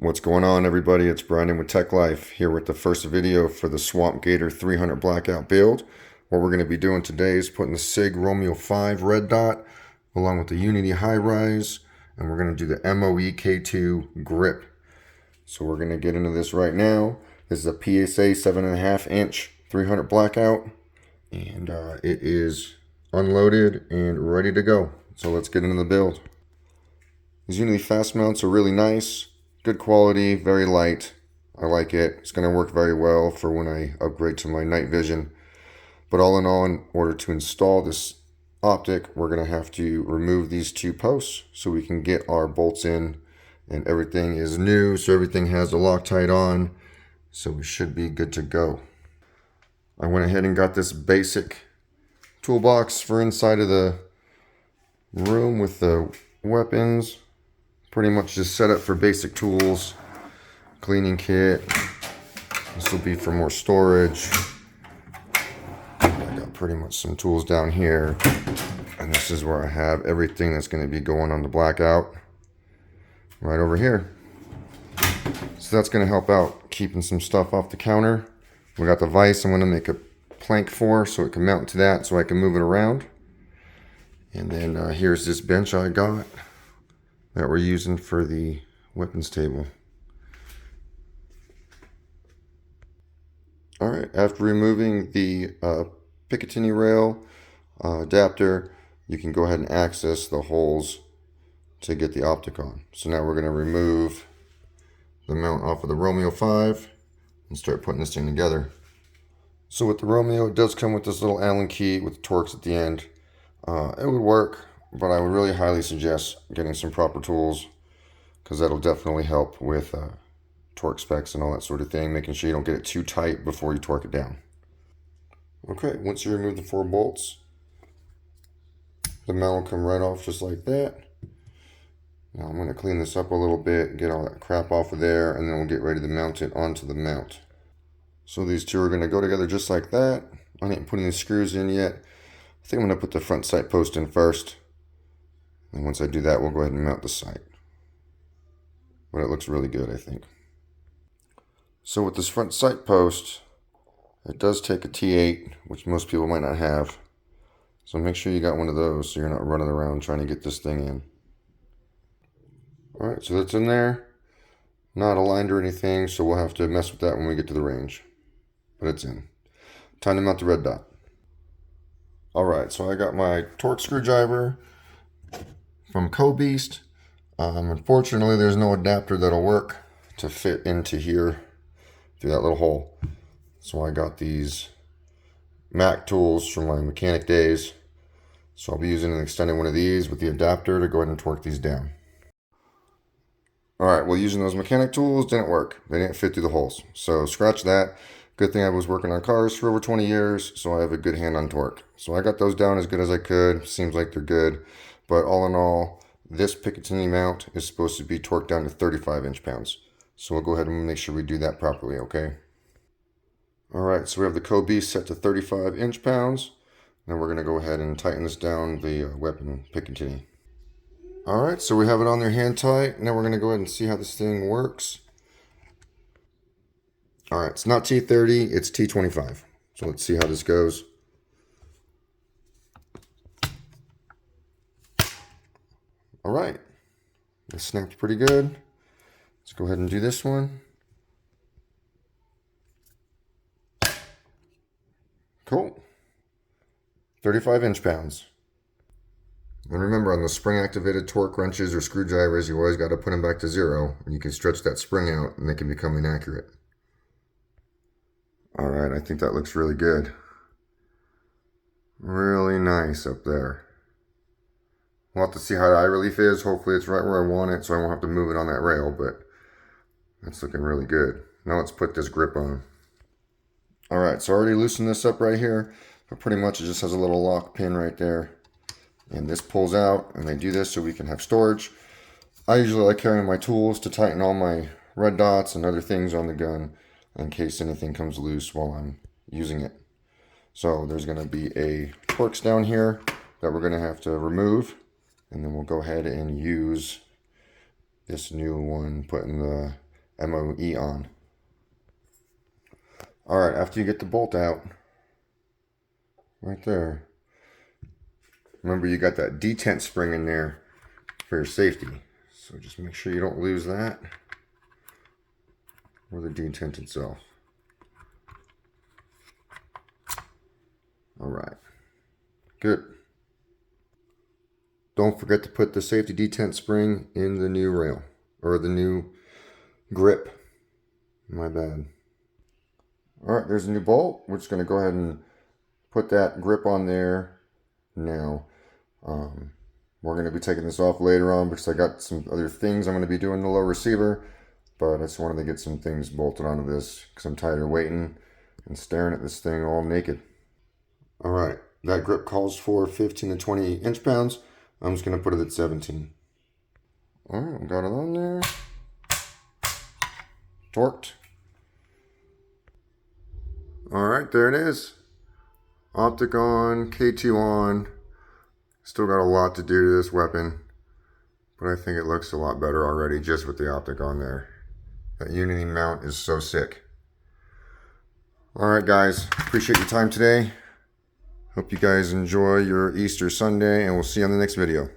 What's going on, everybody? It's Brandon with Tech Life here with the first video for the SwampGator 300 blackout build. What we're going to be doing today is putting the SIG Romeo5 red dot along with the Unity high rise, and we're going to do the MOE K2 grip. So we're going to get into this right now. This is a PSA 7.5 inch 300 blackout, and it is unloaded and ready to go. So let's get into the build. These Unity fast mounts are really nice. Good quality, very light. I like it. It's going to work very well for when I upgrade to my night vision. But all in all, in order to install this optic, we're going to have to remove these two posts so we can get our bolts in, and everything is new, so everything has the Loctite on, so we should be good to go. I went ahead and got this basic toolbox for inside of the room with the weapons. Pretty much just set up for basic tools, cleaning kit. This will be for more storage. I got pretty much some tools down here, and this is where I have everything that's going to be going on the blackout right over here. So that's going to help out keeping some stuff off the counter. We got the vise I'm going to make a plank for so it can mount to that so I can move it around. And then here's this bench I got that we're using for the weapons table. Alright, after removing the Picatinny rail adapter, you can go ahead and access the holes to get the optic on. So now we're going to remove the mount off of the Romeo5 and start putting this thing together. So with the Romeo, it does come with this little Allen key with the Torx at the end. It would work, but I would really highly suggest getting some proper tools, because that'll definitely help with torque specs and all that sort of thing, making sure you don't get it too tight before you torque it down. Okay, once you remove the 4 bolts, the mount will come right off just like that. Now I'm going to clean this up a little bit, get all that crap off of there, and then we'll get ready to mount it onto the mount. So these two are going to go together just like that. I didn't put any screws in yet. I think I'm going to put the front sight post in first. And once I do that, we'll go ahead and mount the sight. But it looks really good, I think. So with this front sight post, it does take a T8, which most people might not have. So make sure you got one of those so you're not running around trying to get this thing in. Alright, so that's in there. Not aligned or anything, so we'll have to mess with that when we get to the range. But it's in. Time to mount the red dot. Alright, so I got my Torx screwdriver from Co-Beast. Unfortunately, there's no adapter that'll work to fit into here through that little hole. So I got these Mac tools from my mechanic days. So I'll be using an extended one of these with the adapter to go ahead and torque these down. Alright, well, using those mechanic tools didn't work. They didn't fit through the holes. So scratch that. Good thing I was working on cars for over 20 years, so I have a good hand on torque. So I got those down as good as I could. Seems like they're good. But all in all, this Picatinny mount is supposed to be torqued down to 35 inch-pounds. So we'll go ahead and make sure we do that properly, okay? Alright, so we have the Co-Beast set to 35 inch-pounds. Now we're going to go ahead and tighten this down, the weapon Picatinny. Alright, so we have it on there hand tight. Now we're going to go ahead and see how this thing works. Alright, it's not T30, it's T25. So let's see how this goes. Alright, this snapped pretty good. Let's go ahead and do this one. Cool. 35 inch-pounds. And remember, on the spring-activated torque wrenches or screwdrivers, you always got to put them back to 0. And you can stretch that spring out and they can become inaccurate. Alright, I think that looks really good. Really nice up there. We'll have to see how the eye relief is. Hopefully it's right where I want it so I won't have to move it on that rail, but that's looking really good. Now let's put this grip on. Alright, so I already loosened this up right here, but pretty much it just has a little lock pin right there. And this pulls out, and they do this so we can have storage. I usually like carrying my tools to tighten all my red dots and other things on the gun in case anything comes loose while I'm using it. So there's going to be a Torx down here that we're going to have to remove. And then we'll go ahead and use this new one, putting the MOE on. Alright, after you get the bolt out, right there, remember you got that detent spring in there for your safety. So just make sure you don't lose that, or the detent itself. Alright, good. Don't forget to put the safety detent spring in the new rail, or the new grip. My bad. Alright, there's a new bolt. We're just going to go ahead and put that grip on there now. We're going to be taking this off later on because I got some other things I'm going to be doing in the low receiver. But I just wanted to get some things bolted onto this because I'm tired of waiting and staring at this thing all naked. Alright, that grip calls for 15 to 20 inch-pounds. I'm just going to put it at 17. Alright, got it on there. Torqued. Alright, there it is. Optic on, K2 on. Still got a lot to do to this weapon, but I think it looks a lot better already just with the optic on there. That Unity mount is so sick. Alright guys, appreciate your time today. Hope you guys enjoy your Easter Sunday, and we'll see you on the next video.